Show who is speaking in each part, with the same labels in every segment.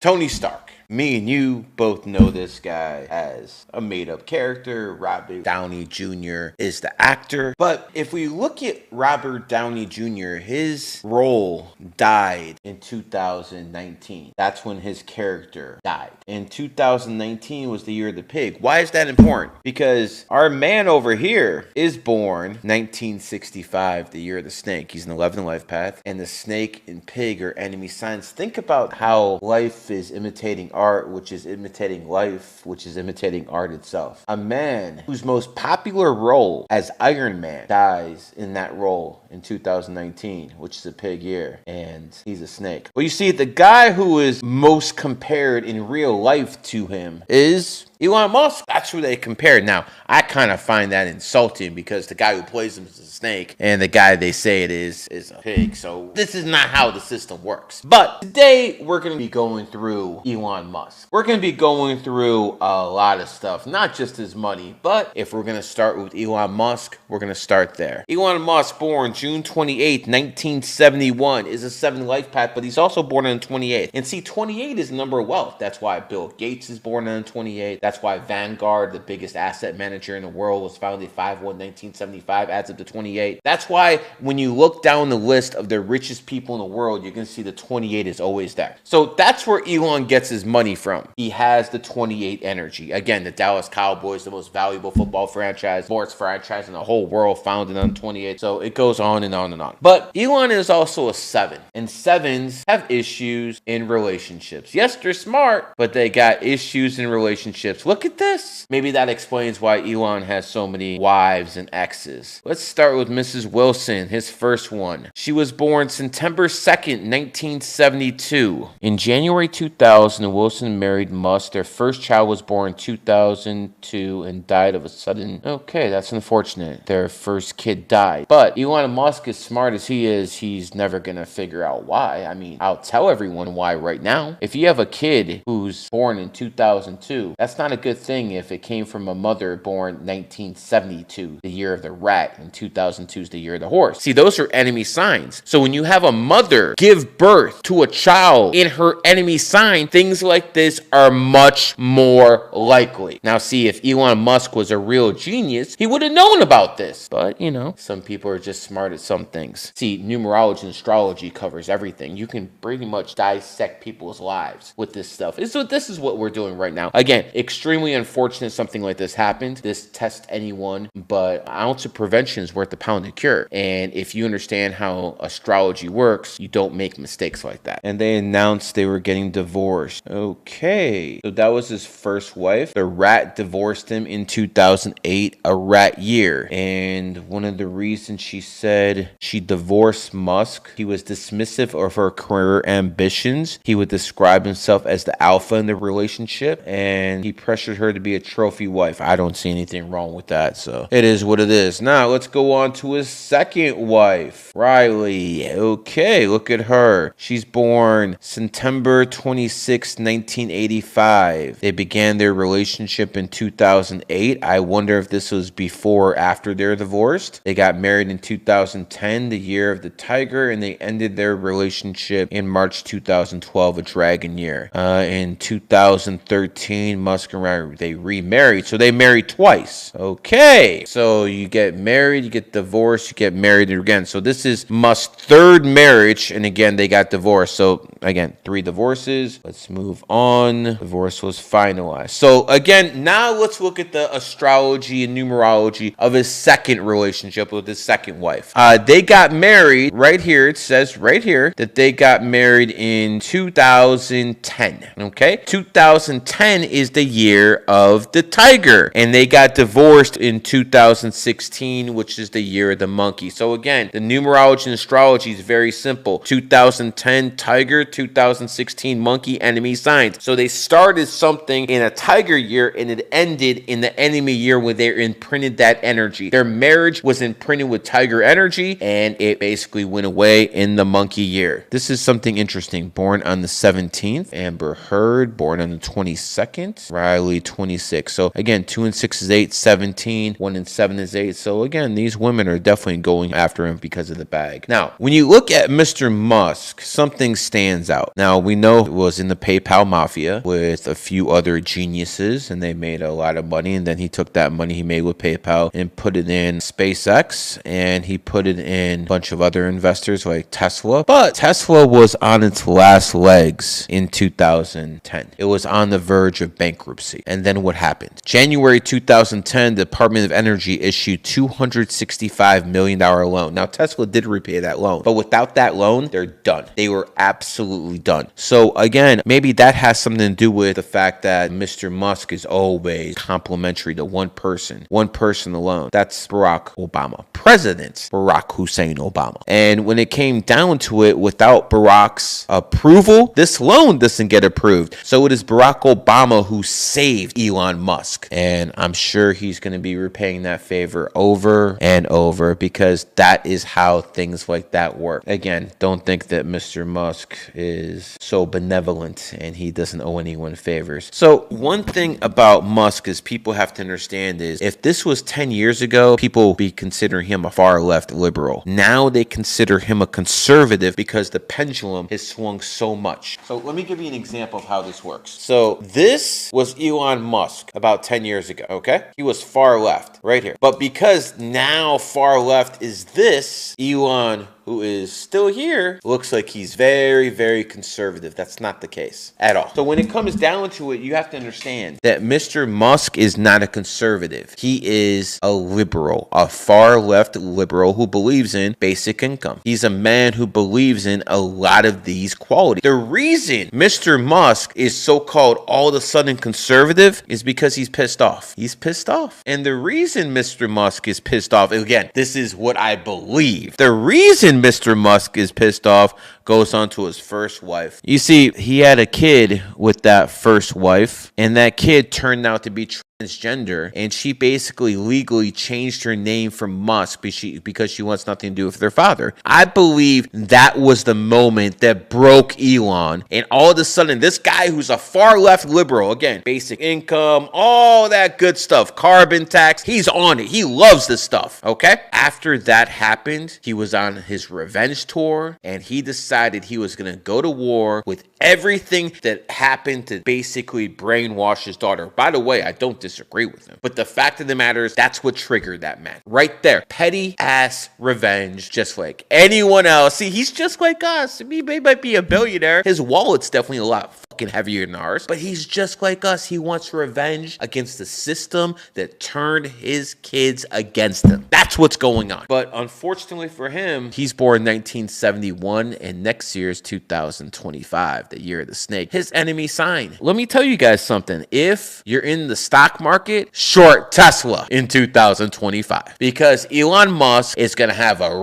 Speaker 1: Tony Stark. Me and you both know this guy as a made-up character. Robert Downey Jr. is the actor. But if we look at Robert Downey Jr., his role died in 2019. That's when his character died. And 2019 was the year of the pig. Why is that important? Because our man over here is born 1965, the year of the snake. He's an 11 life path. And the snake and pig are enemy signs. Think about how life is imitating art, which is imitating life, which is imitating art itself. A man whose most popular role as Iron Man dies in that role in 2019, which is a pig year, and he's a snake. Well, you see, the guy who is most compared in real life to him is Elon Musk. That's who they compared. Now, I kind of find that insulting because the guy who plays him is a snake and the guy they say it is a pig. So this is not how the system works. But today we're going to be going through Elon Musk. We're going to be going through a lot of stuff, not just his money, but if we're going to start with Elon Musk, we're going to start there. Elon Musk, born June 28, 1971, is a 7 life path, but he's also born on 28. And see, 28 is a number of wealth. That's why Bill Gates is born on 28. That's why Vanguard, the biggest asset manager in the world, was founded 5/1/1975, adds up to 28. That's why when you look down the list of the richest people in the world, you can see the 28 is always there. So that's where Elon gets his money from. He has the 28 energy. Again, the Dallas Cowboys, the most valuable football franchise, sports franchise in the whole world, founded on 28. So it goes on and on and on. But Elon is also a 7, and 7s have issues in relationships. Yes, they're smart, but they got issues in relationships. Look at this. Maybe that explains why Elon has so many wives and exes. Let's start with Mrs. Wilson, his first one. She was born September 2nd, 1972. In January 2000, Wilson married Musk. Their first child was born in 2002 and died of a sudden... Okay, that's unfortunate. Their first kid died. But Elon Musk, as smart as he is, he's never gonna figure out why. I mean, I'll tell everyone why right now. If you have a kid who's born in 2002, that's not a good thing if it came from a mother born 1972, the year of the rat, and 2002 is the year of the horse. See, those are enemy signs. So when you have a mother give birth to a child in her enemy sign, things like this are much more likely. Now, see, if Elon Musk was a real genius, he would have known about this. But, you know, some people are just smart at some things. See, numerology and astrology covers everything. You can pretty much dissect people's lives with this stuff. So this is what we're doing right now. Again, extremely unfortunate something like this happened. This tests anyone, but an ounce of prevention is worth a pound of cure. And if you understand how astrology works, you don't make mistakes like that. And they announced they were getting divorced. Okay. So that was his first wife. The rat divorced him in 2008, a rat year. And one of the reasons she said she divorced Musk, he was dismissive of her career ambitions. He would describe himself as the alpha in the relationship, and he pressured her to be a trophy wife. I don't see anything wrong with that, so it is what it is. Now, let's go on to his second wife, Riley. Okay, look at her. She's born September 26, 1985. They began their relationship in 2008. I wonder if this was before or after they're divorced. They got married in 2010, the year of the tiger, and they ended their relationship in March 2012, a dragon year. In 2013, Musk and Riley, they remarried. So they married twice. Okay. So you get married, you get divorced, you get married again. So this is Musk's third marriage. And again, they got divorced. So again, 3 divorces. Let's move on. Divorce was finalized. So again, now let's look at the astrology and numerology of his second relationship with his second wife. They got married right here. It says right here that they got married in 2010. Okay. 2010 is the year of the tiger, and they got divorced in 2016, which is the year of the monkey. So again, the numerology and astrology is very simple. 2010 tiger, 2016 monkey, enemy signs. So they started something in a tiger year and it ended in the enemy year where they imprinted that energy. Their marriage was imprinted with tiger energy and it basically went away in the monkey year. This is something interesting. Born on the 17th, Amber Heard, born on the 22nd, Riley 26. So again, 2 and 6 is 8, 17, 1 and 7 is 8. So again, these women are definitely going after him because of the bag. Now, when you look at Mr. Musk, something stands stands out. Now, we know it was in the PayPal mafia with a few other geniuses, and they made a lot of money. And then he took that money he made with PayPal and put it in SpaceX, and he put it in a bunch of other investors like Tesla. But Tesla was on its last legs in 2010. It was on the verge of bankruptcy. And then what happened? January 2010, the Department of Energy issued $265 million loan. Now, Tesla did repay that loan, but without that loan, they're done. They were absolutely done. So again, maybe that has something to do with the fact that Mr. Musk is always complimentary to one person alone. That's Barack Obama, President Barack Hussein Obama. And when it came down to it, without Barack's approval, this loan doesn't get approved. So it is Barack Obama who saved Elon Musk. And I'm sure he's going to be repaying that favor over and over, because that is how things like that work. Again, don't think that Mr. Musk is so benevolent and he doesn't owe anyone favors. So one thing about Musk is people have to understand is, if this was 10 years ago, people would be considering him a far left liberal. Now they consider him a conservative because the pendulum has swung so much. So let me give you an example of how this works. So this was Elon Musk about 10 years ago, okay? He was far left right here. But because now far left is this, Elon, who is still here, looks like he's very, very conservative. That's not the case at all. So when it comes down to it, you have to understand that Mr. Musk is not a conservative. He is a liberal, a far left liberal who believes in basic income. He's a man who believes in a lot of these qualities. The reason Mr. Musk is so-called all of a sudden conservative is because he's pissed off. He's pissed off. And the reason Mr. Musk is pissed off, again, this is what I believe. The reason Mr. Musk is pissed off goes on to his first wife. You see, he had a kid with that first wife, and that kid turned out to be transgender, and she basically legally changed her name from Musk because she wants nothing to do with their father. I believe that was the moment that broke Elon, and all of a sudden, this guy who's a far left liberal, again, basic income, all that good stuff, carbon tax, he's on it. He loves this stuff, okay? After that happened, he was on his revenge tour, and he decided he was going to go to war with everything that happened to basically brainwash his daughter. By the way, I don't disagree with him, but the fact of the matter is, that's what triggered that man right there. Petty ass revenge, just like anyone else. See, he's just like us. He might be a billionaire. His wallet's definitely a lot fucking heavier than ours, but he's just like us. He wants revenge against the system that turned his kids against him. That's what's going on. But unfortunately for him, he's born 1971, and next year is 2025, the year of the snake. His enemy sign. Let me tell you guys something. If you're in the stock market, short Tesla in 2025, because Elon Musk is going to have a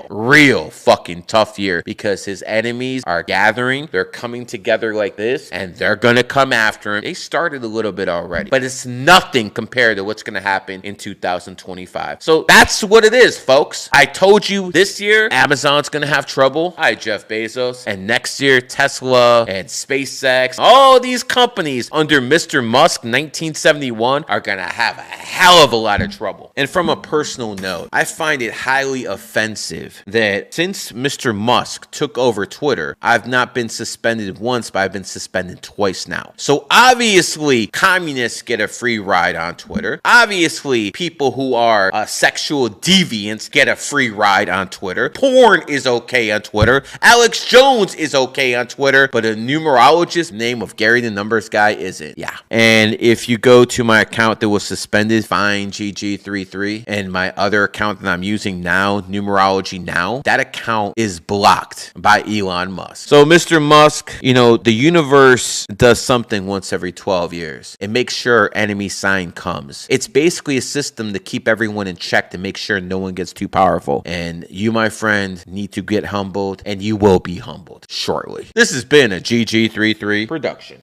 Speaker 1: real fucking tough year, because his enemies are gathering. They're coming together like this, and they're going to come after him. They started a little bit already, but it's nothing compared to what's going to happen in 2025. So that's what it is, folks. I told you this year, Amazon's going to have trouble. Hi, Jeff Bezos. And next year, Tesla and SpaceX, all these companies under Mr. Musk, 1971, are going to have a hell of a lot of trouble. And from a personal note, I find it highly offensive that since Mr. Musk took over Twitter, I've not been suspended once, but I've been suspended twice now. So obviously, communists get a free ride on Twitter. Obviously, people who are sexual deviants get a free ride on Twitter. Porn is okay on Twitter. Alex Jones is okay on Twitter, but a numerologist, name of Gary the Numbers guy, isn't. Yeah. And if you go to my account that was suspended, find GG33, and my other account that I'm using now, Numerology Now, that account is blocked by Elon Musk. So Mr. Musk, you know, the universe does something once every 12 years. It makes sure enemy sign comes. It's basically a system to keep everyone in check, to make sure no one gets too powerful. And you, my friend, need to get humbled, and you will be humbled shortly. This has been a GG33 production.